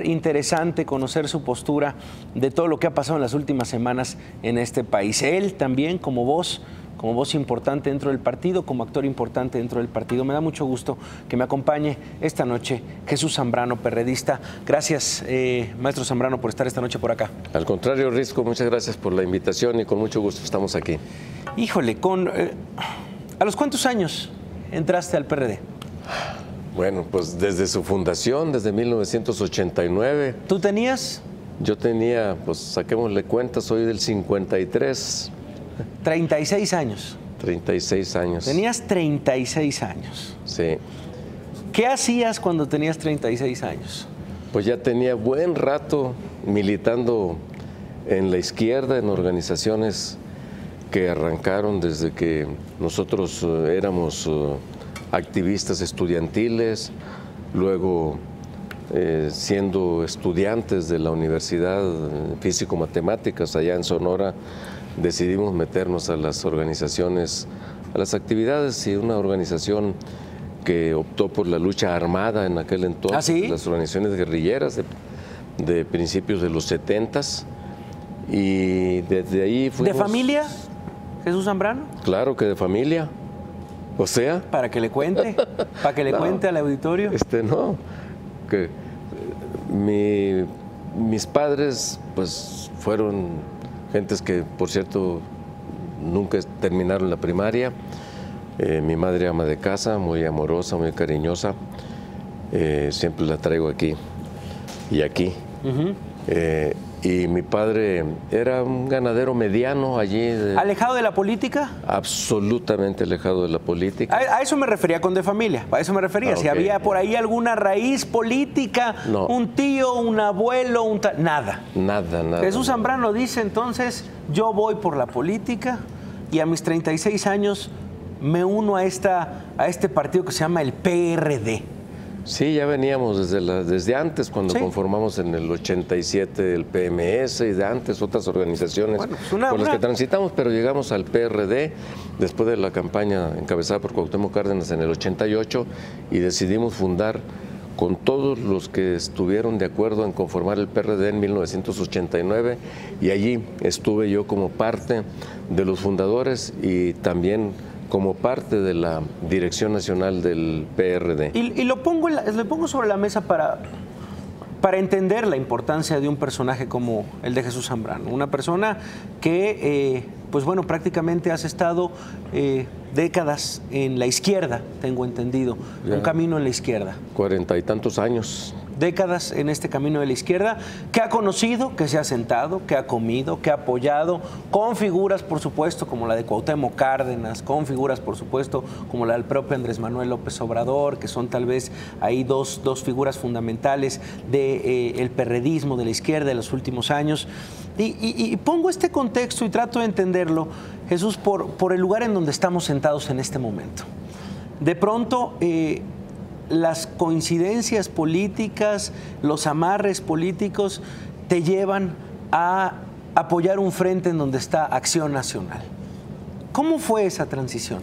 Interesante conocer su postura de todo lo que ha pasado en las últimas semanas en este país. Él también como voz importante dentro del partido, como actor importante dentro del partido. Me da mucho gusto que me acompañe esta noche Jesús Zambrano, perredista. Gracias, maestro Zambrano, por estar esta noche por acá. Al contrario, Risco, muchas gracias por la invitación y con mucho gusto estamos aquí. Híjole, ¿a los cuántos años entraste al PRD? Bueno, pues desde su fundación, desde 1989. ¿Tú tenías? Yo tenía, pues saquémosle cuenta, soy del 53. 36 años. 36 años. Tenías 36 años. Sí. ¿Qué hacías cuando tenías 36 años? Pues ya tenía buen rato militando en la izquierda, en organizaciones que arrancaron desde que nosotros éramos activistas estudiantiles, luego siendo estudiantes de la Universidad Físico-Matemáticas allá en Sonora, decidimos meternos a las organizaciones, a las actividades, y una organización que optó por la lucha armada en aquel entonces, ¿Ah, sí? Las organizaciones guerrilleras de principios de los 70s, y desde ahí fuimos... ¿De familia, Jesús Zambrano? Claro que de familia. O sea... Para que le cuente, cuente al auditorio. No, que mis padres pues fueron gentes que, por cierto, nunca terminaron la primaria. Mi madre ama de casa, muy amorosa, muy cariñosa. Siempre la traigo aquí y aquí. Y mi padre era un ganadero mediano allí. ¿Alejado de la política? Absolutamente alejado de la política. A eso me refería con de familia, a eso me refería. Si había por ahí alguna raíz política, no. Un tío, un abuelo, nada. Nada. Jesús Zambrano dice entonces, yo voy por la política y a mis 36 años me uno a este partido que se llama el PRD. Sí, ya veníamos desde antes, cuando conformamos en el 87 el PMS y de antes otras organizaciones por las que transitamos, pero llegamos al PRD después de la campaña encabezada por Cuauhtémoc Cárdenas en el 88 y decidimos fundar con todos los que estuvieron de acuerdo en conformar el PRD en 1989, y allí estuve yo como parte de los fundadores y también como parte de la dirección nacional del PRD. Y lo pongo sobre la mesa para entender la importancia de un personaje como el de Jesús Zambrano. Una persona que, pues bueno, prácticamente has estado décadas en la izquierda, tengo entendido, un camino en la izquierda. 40 y tantos años. Décadas en este camino de la izquierda, que ha conocido, que se ha sentado, que ha comido, que ha apoyado, con figuras, por supuesto, como la de Cuauhtémoc Cárdenas, con figuras, por supuesto, como la del propio Andrés Manuel López Obrador, que son tal vez ahí dos figuras fundamentales del perredismo de la izquierda de los últimos años. Y pongo este contexto y trato de entenderlo, Jesús, por el lugar en donde estamos sentados en este momento. De pronto, las coincidencias políticas, los amarres políticos te llevan a apoyar un frente en donde está Acción Nacional. ¿Cómo fue esa transición?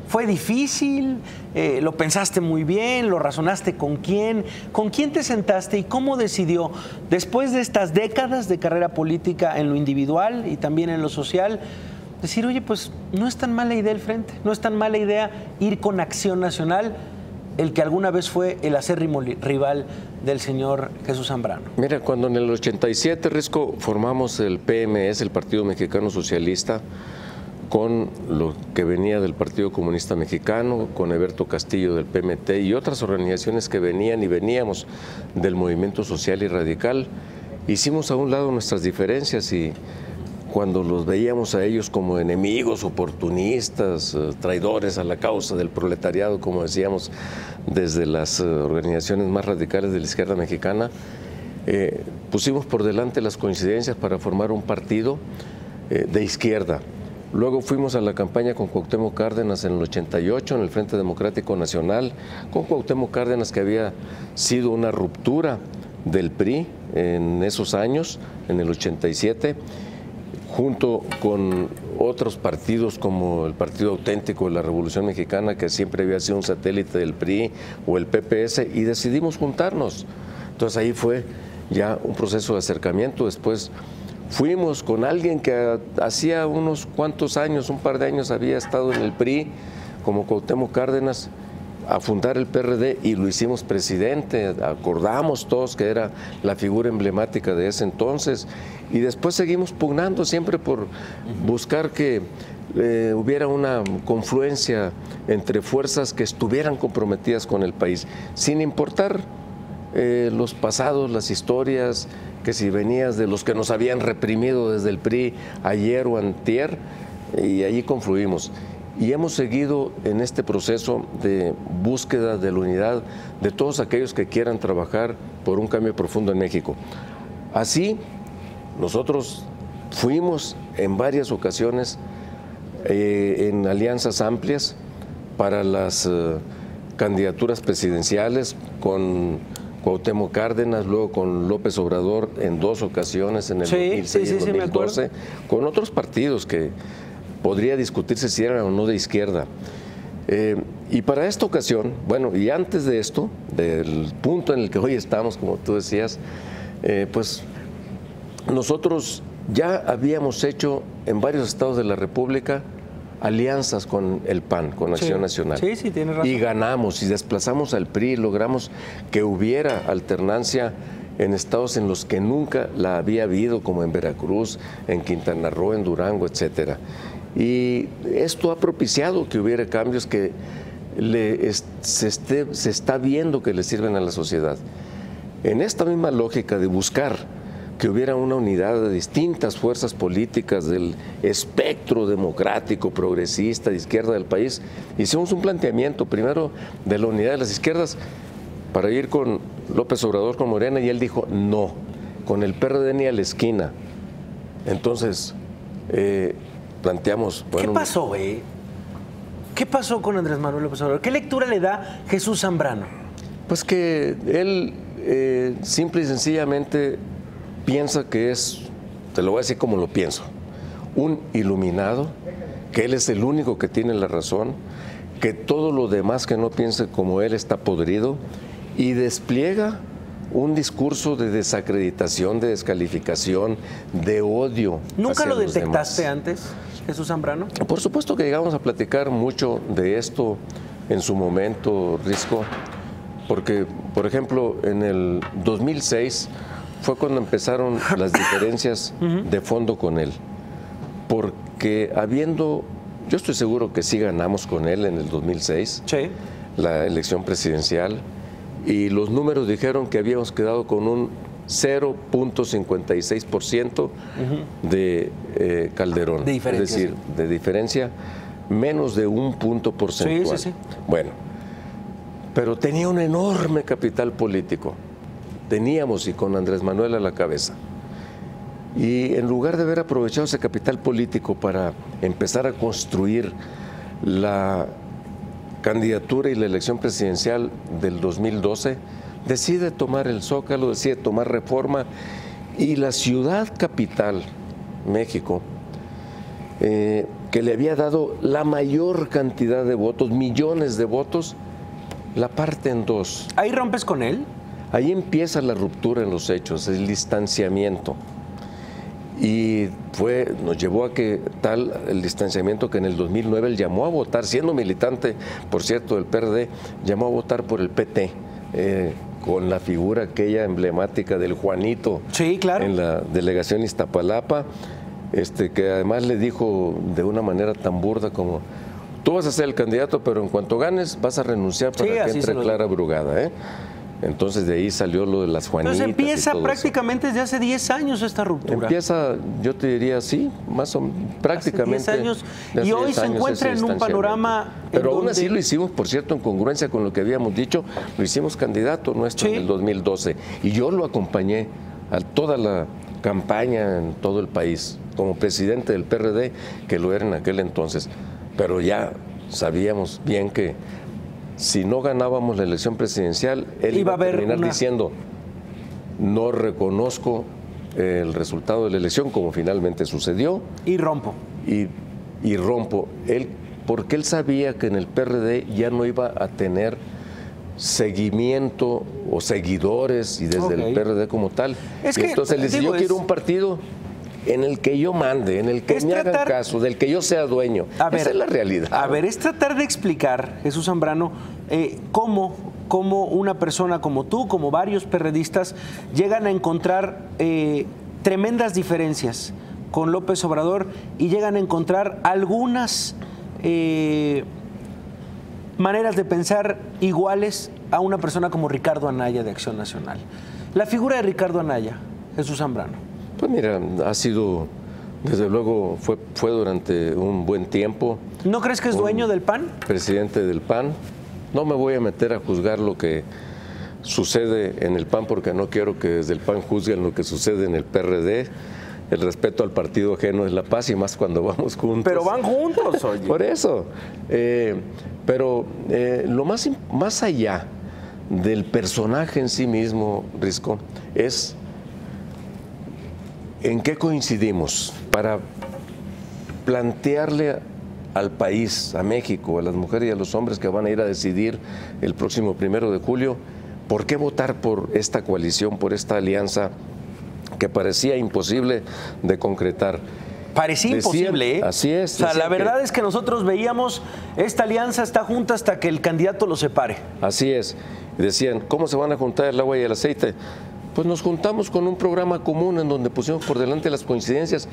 ¿Fue difícil? ¿Lo pensaste muy bien? ¿Lo razonaste con quién? ¿Con quién te sentaste y cómo decidió, después de estas décadas de carrera política en lo individual y también en lo social, decir, oye, pues no es tan mala idea el frente, no es tan mala idea ir con Acción Nacional, el que alguna vez fue el acérrimo rival del señor Jesús Zambrano? Mira, cuando en el 87, Risco, formamos el PMS, el Partido Mexicano Socialista, con lo que venía del Partido Comunista Mexicano, con Eberto Castillo del PMT y otras organizaciones que venían y veníamos del movimiento social y radical, hicimos a un lado nuestras diferencias y cuando los veíamos a ellos como enemigos, oportunistas, traidores a la causa del proletariado, como decíamos desde las organizaciones más radicales de la izquierda mexicana, pusimos por delante las coincidencias para formar un partido de izquierda. Luego fuimos a la campaña con Cuauhtémoc Cárdenas en el 88, en el Frente Democrático Nacional, con Cuauhtémoc Cárdenas, que había sido una ruptura del PRI en esos años, en el 87, junto con otros partidos como el Partido Auténtico de la Revolución Mexicana, que siempre había sido un satélite del PRI, o el PPS, y decidimos juntarnos. Entonces ahí fue ya un proceso de acercamiento. Después fuimos con alguien que hacía unos cuantos años, un par de años, había estado en el PRI, como Cuauhtémoc Cárdenas, a fundar el PRD, y lo hicimos presidente. Acordamos todos que era la figura emblemática de ese entonces, y después seguimos pugnando siempre por buscar que hubiera una confluencia entre fuerzas que estuvieran comprometidas con el país, sin importar los pasados, las historias, que si venías de los que nos habían reprimido desde el PRI ayer o antier, y allí confluimos. Y hemos seguido en este proceso de búsqueda de la unidad de todos aquellos que quieran trabajar por un cambio profundo en México. Así, nosotros fuimos en varias ocasiones en alianzas amplias para las candidaturas presidenciales con Cuauhtémoc Cárdenas, luego con López Obrador en 2 ocasiones, en el 2006 y en 2012, con otros partidos que podría discutirse si eran o no de izquierda. Y para esta ocasión, bueno, y antes de esto, del punto en el que hoy estamos, como tú decías, pues nosotros ya habíamos hecho en varios estados de la República alianzas con el PAN, con Acción Nacional. Sí, sí, tienes razón. Y ganamos y desplazamos al PRI, logramos que hubiera alternancia en estados en los que nunca la había habido, como en Veracruz, en Quintana Roo, en Durango, etcétera. Y esto ha propiciado que hubiera cambios que se está viendo que le sirven a la sociedad. En esta misma lógica de buscar que hubiera una unidad de distintas fuerzas políticas del espectro democrático, progresista, de izquierda del país, hicimos un planteamiento primero de la unidad de las izquierdas para ir con López Obrador, con Morena, y él dijo no, con el PRD ni a la esquina. Entonces, planteamos... Bueno, ¿qué pasó, güey? ¿Qué pasó con Andrés Manuel López Obrador? ¿Qué lectura le da Jesús Zambrano? Pues que él simple y sencillamente piensa que es, te lo voy a decir como lo pienso, un iluminado, que él es el único que tiene la razón, que todo lo demás que no piense como él está podrido, y despliega un discurso de desacreditación, de descalificación, de odio. ¿Nunca lo detectaste antes, Jesús Zambrano? Por supuesto que llegamos a platicar mucho de esto en su momento, Risco, porque, por ejemplo, en el 2006 fue cuando empezaron las diferencias de fondo con él, porque yo estoy seguro que sí ganamos con él en el 2006, la elección presidencial, y los números dijeron que habíamos quedado con un 0.56% de Calderón, de diferencia, es decir, de diferencia, menos de un punto porcentual. Sí. Bueno, pero tenía un enorme capital político. Teníamos, y con Andrés Manuel a la cabeza. Y en lugar de haber aprovechado ese capital político para empezar a construir la candidatura y la elección presidencial del 2012, decide tomar el Zócalo, decide tomar Reforma, y la ciudad capital, México, que le había dado la mayor cantidad de votos, millones de votos, la parte en 2. ¿Ahí rompes con él? Ahí empieza la ruptura en los hechos, el distanciamiento. Y nos llevó a que tal el distanciamiento que en el 2009 él llamó a votar, siendo militante, por cierto, del PRD, llamó a votar por el PT, con la figura aquella emblemática del Juanito, sí, claro, en la delegación Iztapalapa, que además le dijo de una manera tan burda como: tú vas a ser el candidato, pero en cuanto ganes vas a renunciar para que entre Clara Brugada, Entonces de ahí salió lo de las Juanitas. Entonces empieza prácticamente desde hace 10 años esta ruptura. Empieza, yo te diría, sí, más o menos, prácticamente. Hace 10 años. Y hoy se encuentra en un panorama... Pero aún así lo hicimos, por cierto, en congruencia con lo que habíamos dicho, lo hicimos candidato nuestro en el 2012. Y yo lo acompañé a toda la campaña en todo el país, como presidente del PRD, que lo era en aquel entonces. Pero ya sabíamos bien que si no ganábamos la elección presidencial, él iba a terminar diciendo: no reconozco el resultado de la elección, como finalmente sucedió. Y rompo. Y rompo. Porque él sabía que en el PRD ya no iba a tener seguimiento o seguidores y desde el PRD como tal. Entonces les dice, yo quiero un partido en el que yo mande, en el que me hagan caso, del que yo sea dueño. Esa es la realidad. A ver, es tratar de explicar, Jesús Zambrano, cómo una persona como tú, como varios perredistas, llegan a encontrar tremendas diferencias con López Obrador y llegan a encontrar algunas maneras de pensar iguales a una persona como Ricardo Anaya de Acción Nacional. La figura de Ricardo Anaya, Jesús Zambrano. Pues mira, ha sido, desde luego, fue durante un buen tiempo. ¿No crees que es dueño del PAN? Presidente del PAN. No me voy a meter a juzgar lo que sucede en el PAN porque no quiero que desde el PAN juzguen lo que sucede en el PRD. El respeto al partido ajeno es la paz y más cuando vamos juntos. Pero van juntos, oye. Por eso. Pero lo más allá del personaje en sí mismo, Risco, es en qué coincidimos para plantearle al país, a México, a las mujeres y a los hombres que van a ir a decidir el próximo 1 de julio, por qué votar por esta coalición, por esta alianza que parecía imposible de concretar. Parecía imposible, ¿eh? Así es. O sea, la verdad es que nosotros veíamos, esta alianza está junta hasta que el candidato lo separe. Así es. Decían, ¿cómo se van a juntar el agua y el aceite? Pues nos juntamos con un programa común en donde pusimos por delante las coincidencias.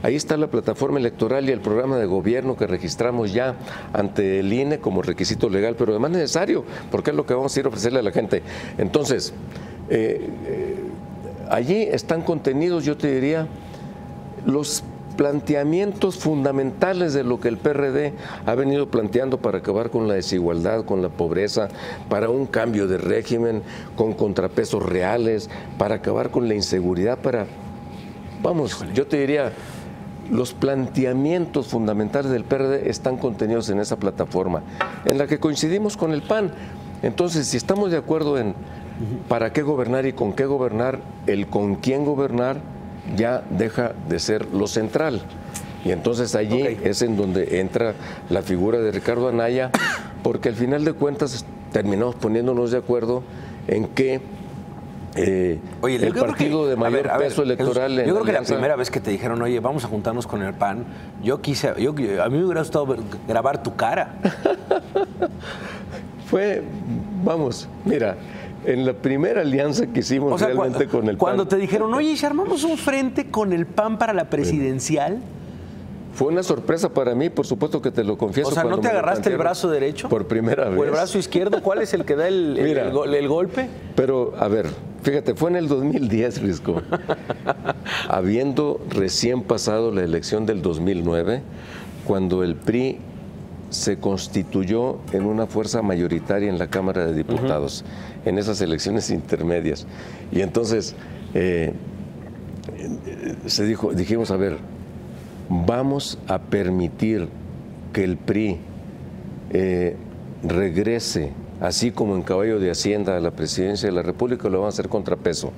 Ahí está la plataforma electoral y el programa de gobierno que registramos ya ante el INE como requisito legal, pero además necesario, porque es lo que vamos a ir a ofrecerle a la gente. Entonces, allí están contenidos, yo te diría, los planteamientos fundamentales de lo que el PRD ha venido planteando para acabar con la desigualdad, con la pobreza, para un cambio de régimen, con contrapesos reales, para acabar con la inseguridad, yo te diría, los planteamientos fundamentales del PRD están contenidos en esa plataforma, en la que coincidimos con el PAN. Entonces, si estamos de acuerdo en para qué gobernar y con qué gobernar, el con quién gobernar ya deja de ser lo central. Y entonces allí es en donde entra la figura de Ricardo Anaya, porque al final de cuentas terminamos poniéndonos de acuerdo en que el partido de mayor peso electoral... Yo creo que la primera vez que te dijeron, oye, vamos a juntarnos con el PAN, a mí me hubiera gustado grabar tu cara. Mira, en la primera alianza que hicimos realmente con el PAN. Cuando te dijeron, oye, si armamos un frente con el PAN para la presidencial... Fue una sorpresa para mí, por supuesto que te lo confieso. O sea, ¿no te agarraste el brazo derecho? Por primera vez. ¿O el brazo izquierdo? ¿Cuál es el que da el golpe? Pero, a ver, fíjate, fue en el 2010, Risco. Habiendo recién pasado la elección del 2009, cuando el PRI se constituyó en una fuerza mayoritaria en la Cámara de Diputados, en esas elecciones intermedias. Y entonces dijimos, a ver, vamos a permitir que el PRI regrese, así como en caballo de Hacienda, a la presidencia de la República, lo van a hacer contrapeso.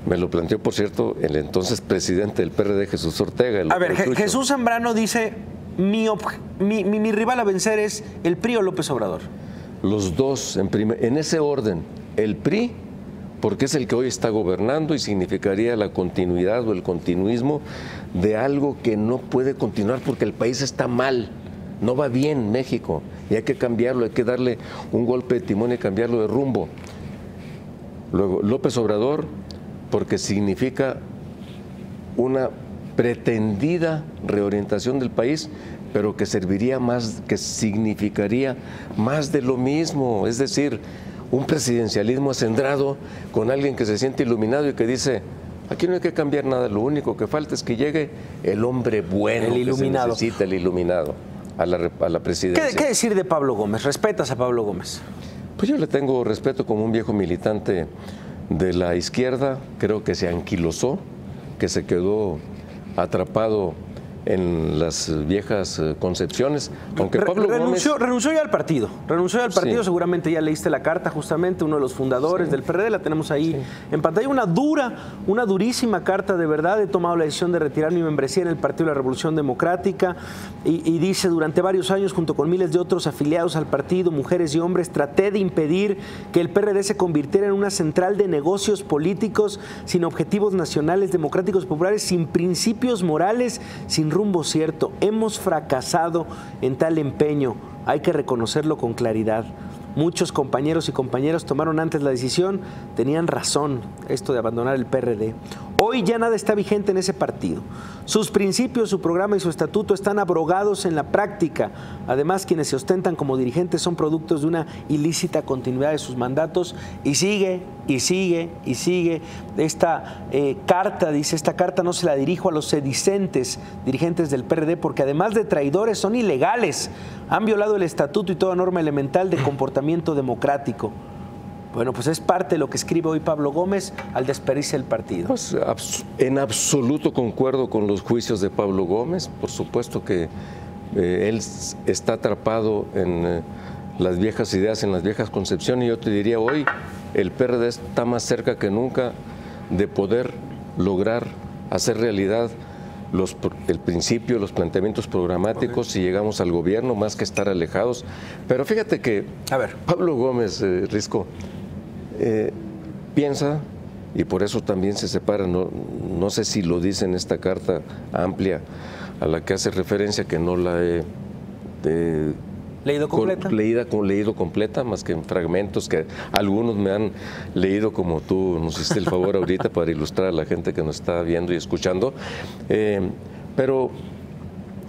Me lo planteó, por cierto, el entonces presidente del PRD, Jesús Ortega. A ver, Jesús Zambrano dice, mi rival a vencer es el PRI o López Obrador. Los dos, en ese orden, el PRI, porque es el que hoy está gobernando y significaría la continuidad o el continuismo de algo que no puede continuar porque el país está mal, no va bien México y hay que cambiarlo, hay que darle un golpe de timón y cambiarlo de rumbo. Luego, López Obrador, porque significa una pretendida reorientación del país, pero que serviría más, que significaría más de lo mismo, es decir, un presidencialismo acendrado con alguien que se siente iluminado y que dice, aquí no hay que cambiar nada, lo único que falta es que llegue el hombre bueno, el iluminado, que se necesita, el iluminado, a la presidencia. ¿Qué decir de Pablo Gómez? ¿Respetas a Pablo Gómez? Pues yo le tengo respeto como un viejo militante de la izquierda, creo que se anquilosó, que se quedó atrapado en las viejas concepciones, aunque Pablo renunció ya al partido, Sí. Seguramente ya leíste la carta, justamente uno de los fundadores del PRD, la tenemos ahí en pantalla, una durísima carta, de verdad. He tomado la decisión de retirar mi membresía en el Partido de la Revolución Democrática, y dice: durante varios años, junto con miles de otros afiliados al partido, mujeres y hombres, traté de impedir que el PRD se convirtiera en una central de negocios políticos sin objetivos nacionales, democráticos, populares, sin principios morales, sin rumbo cierto. Hemos fracasado en tal empeño, hay que reconocerlo con claridad. Muchos compañeros y compañeras tomaron antes la decisión, tenían razón, esto de abandonar el PRD. Hoy ya nada está vigente en ese partido. Sus principios, su programa y su estatuto están abrogados en la práctica. Además, quienes se ostentan como dirigentes son productos de una ilícita continuidad de sus mandatos. Y sigue, y sigue, y sigue. Esta carta, dice: esta carta no se la dirijo a los sedicentes dirigentes del PRD, porque además de traidores son ilegales. Han violado el estatuto y toda norma elemental de comportamiento democrático. Bueno, pues es parte de lo que escribe hoy Pablo Gómez al despedirse del partido. Pues en absoluto concuerdo con los juicios de Pablo Gómez. Por supuesto que él está atrapado en las viejas ideas, en las viejas concepciones. Y yo te diría, hoy el PRD está más cerca que nunca de poder lograr hacer realidad el principio, los planteamientos programáticos, si llegamos al gobierno, más que estar alejados. Pero fíjate que Pablo Gómez, Risco, piensa, y por eso también se separa, no sé si lo dice en esta carta amplia a la que hace referencia, que no la he ¿leído completa? Leído completa, más que en fragmentos que algunos me han leído, como tú nos hiciste el favor ahorita, para ilustrar a la gente que nos está viendo y escuchando. Pero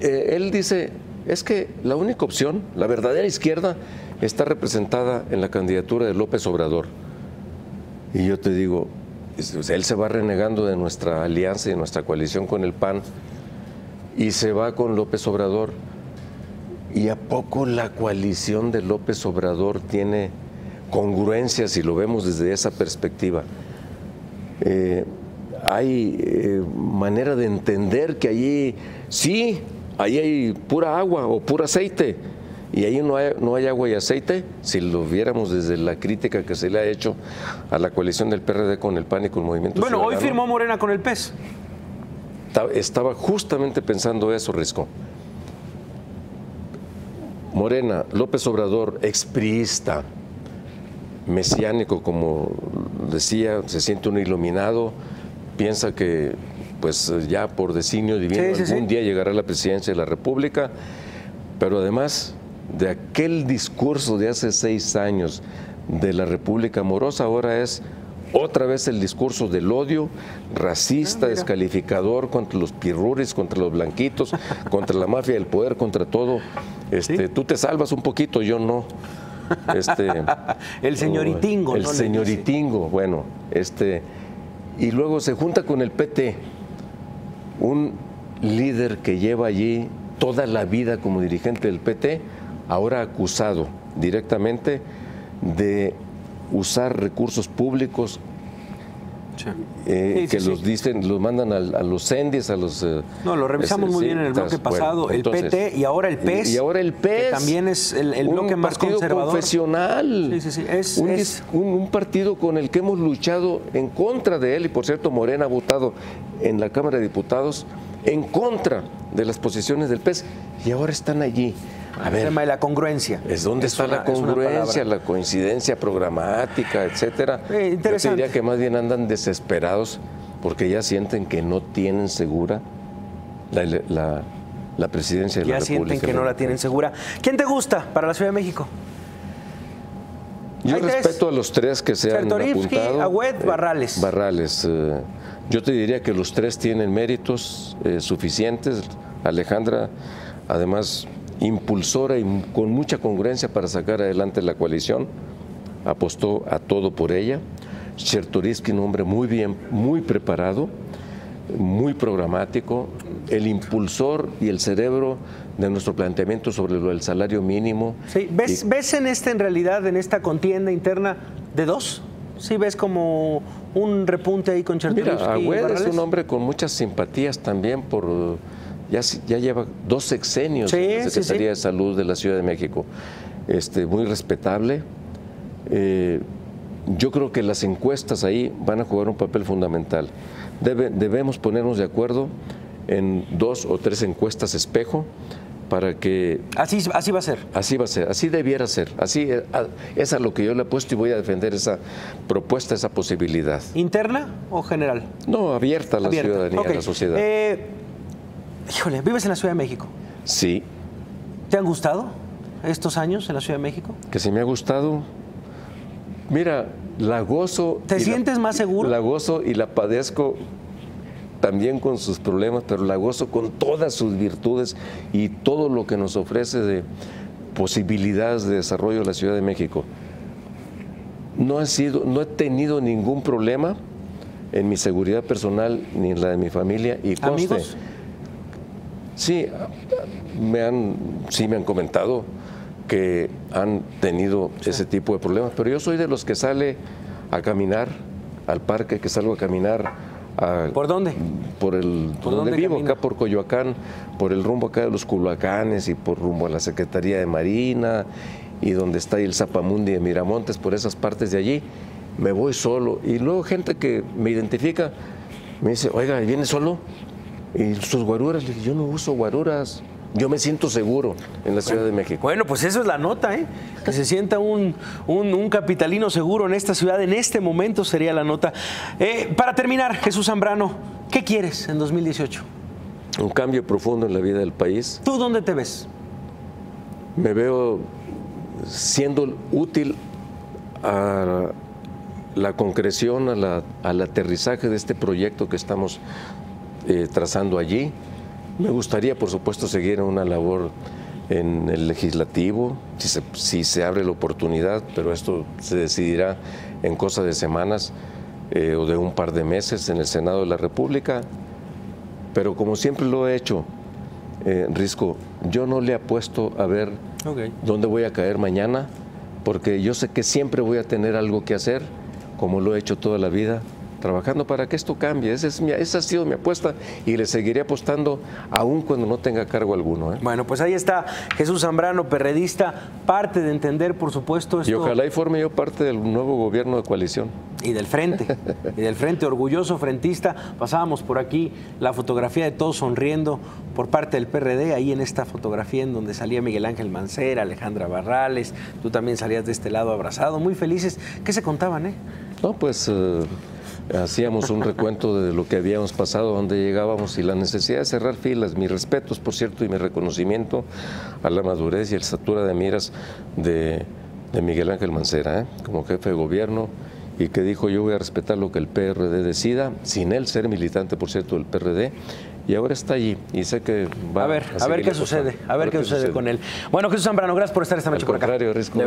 él dice, es que la única opción, la verdadera izquierda, está representada en la candidatura de López Obrador. Y yo te digo, él se va renegando de nuestra alianza y de nuestra coalición con el PAN y se va con López Obrador. ¿Y a poco la coalición de López Obrador tiene congruencia si lo vemos desde esa perspectiva? Hay manera de entender que allí sí, ahí hay pura agua o puro aceite, y ahí no hay agua y aceite. Si lo viéramos desde la crítica que se le ha hecho a la coalición del PRD con el PAN y con el Movimiento Ciudadano. Hoy firmó Morena con el PES. Estaba justamente pensando eso, Risco. Morena, López Obrador, expriista, mesiánico, como decía, se siente un iluminado, piensa que pues ya por designio divino algún día llegará a la presidencia de la República, pero además de aquel discurso de hace 6 años de la República Amorosa, ahora es otra vez el discurso del odio racista, descalificador contra los pirruris, contra los blanquitos, contra la mafia del poder, contra todo. Tú te salvas un poquito, yo no. El señoritingo. El señoritingo, bueno. Y luego se junta con el PT, un líder que lleva allí toda la vida como dirigente del PT, ahora acusado directamente de usar recursos públicos que los mandan a los CENDIS, a los... No, lo revisamos muy bien en el bloque pasado, bueno, entonces, el PT y ahora el PES. Y ahora el PES. Que también es el bloque más conservador. Confesional. Un partido con el que hemos luchado en contra de él, y por cierto, Morena ha votado en la Cámara de Diputados en contra de las posiciones del PES, y ahora están allí. A ver, el tema de la congruencia. ¿Dónde está la congruencia, la coincidencia programática, etcétera? Interesante. Yo te diría que más bien andan desesperados porque ya sienten que no tienen segura la presidencia de la República. Ya sienten que no la tienen segura. ¿Quién te gusta para la Ciudad de México? Yo respeto a los 3 que se han apuntado. Agüed, Barrales. Barrales. Yo te diría que los 3 tienen méritos suficientes. Alejandra, además, impulsora y con mucha congruencia para sacar adelante la coalición, apostó a todo por ella. Chertorivsky, un hombre muy bien, muy preparado, muy programático, el impulsor y el cerebro de nuestro planteamiento sobre lo del salario mínimo. Sí, ¿ves en realidad, en esta contienda interna de 2? ¿Sí ves como un repunte ahí con Chertorivsky? Mira, Agüed es un hombre con muchas simpatías también por ya lleva 2 sexenios en la Secretaría de Salud de la Ciudad de México. Muy respetable. Yo creo que las encuestas ahí van a jugar un papel fundamental. Debemos ponernos de acuerdo en 2 o 3 encuestas espejo para que... Así va a ser. Así va a ser, así debiera ser. Así es a lo que yo le he puesto y voy a defender esa propuesta, esa posibilidad. ¿Interna o general? No, abierta a la ciudadanía, a la sociedad. Híjole, ¿vives en la Ciudad de México? Sí. ¿Te han gustado estos años en la Ciudad de México? Que si me ha gustado... Mira, la gozo... ¿Te sientes más seguro? La gozo y la padezco también con sus problemas, pero la gozo con todas sus virtudes y todo lo que nos ofrece de posibilidades de desarrollo de la Ciudad de México. No he tenido ningún problema en mi seguridad personal ni en la de mi familia. Y conste, ¿amigos? Sí, me han comentado que han tenido ese tipo de problemas, pero yo soy de los que sale a caminar al parque, que salgo a caminar ¿por dónde? Por donde vivo, camina? Acá por Coyoacán, por el rumbo acá de los Culhuacanes y por rumbo a la Secretaría de Marina y donde está el Zapamundi de Miramontes, por esas partes de allí, me voy solo. Y luego gente que me identifica me dice, oiga, ¿viene solo? ¿Y sus guaruras? Le digo, yo no uso guaruras. Yo me siento seguro en la Ciudad de México. Bueno, pues eso es la nota, ¿eh? Que se sienta un capitalino seguro en esta ciudad, en este momento sería la nota. Para terminar, Jesús Zambrano, ¿qué quieres en 2018? Un cambio profundo en la vida del país. ¿Tú dónde te ves? Me veo siendo útil a la concreción, al aterrizaje de este proyecto que estamos trazando allí. Me gustaría, por supuesto, seguir en una labor en el legislativo, si se abre la oportunidad, pero esto se decidirá en cosa de semanas o de un par de meses en el Senado de la República. Pero como siempre lo he hecho, Risco, yo no le apuesto a ver dónde voy a caer mañana, porque yo sé que siempre voy a tener algo que hacer, como lo he hecho toda la vida, trabajando para que esto cambie. Esa ha sido mi apuesta y le seguiré apostando aún cuando no tenga cargo alguno. Bueno, pues ahí está Jesús Zambrano, perredista, parte de entender, por supuesto, esto. Y ojalá y forme yo parte del nuevo gobierno de coalición. Y del frente, orgulloso frentista. Pasábamos por aquí la fotografía de todos sonriendo por parte del PRD, ahí en esta fotografía en donde salía Miguel Ángel Mancera, Alejandra Barrales, tú también salías de este lado abrazado, muy felices. ¿Qué se contaban, No, pues... hacíamos un recuento de lo que habíamos pasado, dónde llegábamos y la necesidad de cerrar filas. Mis respetos, por cierto, y mi reconocimiento a la madurez y a la estatura de miras de Miguel Ángel Mancera, como jefe de gobierno, y que dijo, yo voy a respetar lo que el PRD decida, sin él ser militante, por cierto, del PRD, y ahora está allí, y sé que va a ver qué sucede, a ver qué sucede con él. Bueno, Jesús Zambrano, gracias por estar esta noche por acá. Al contrario, Risco.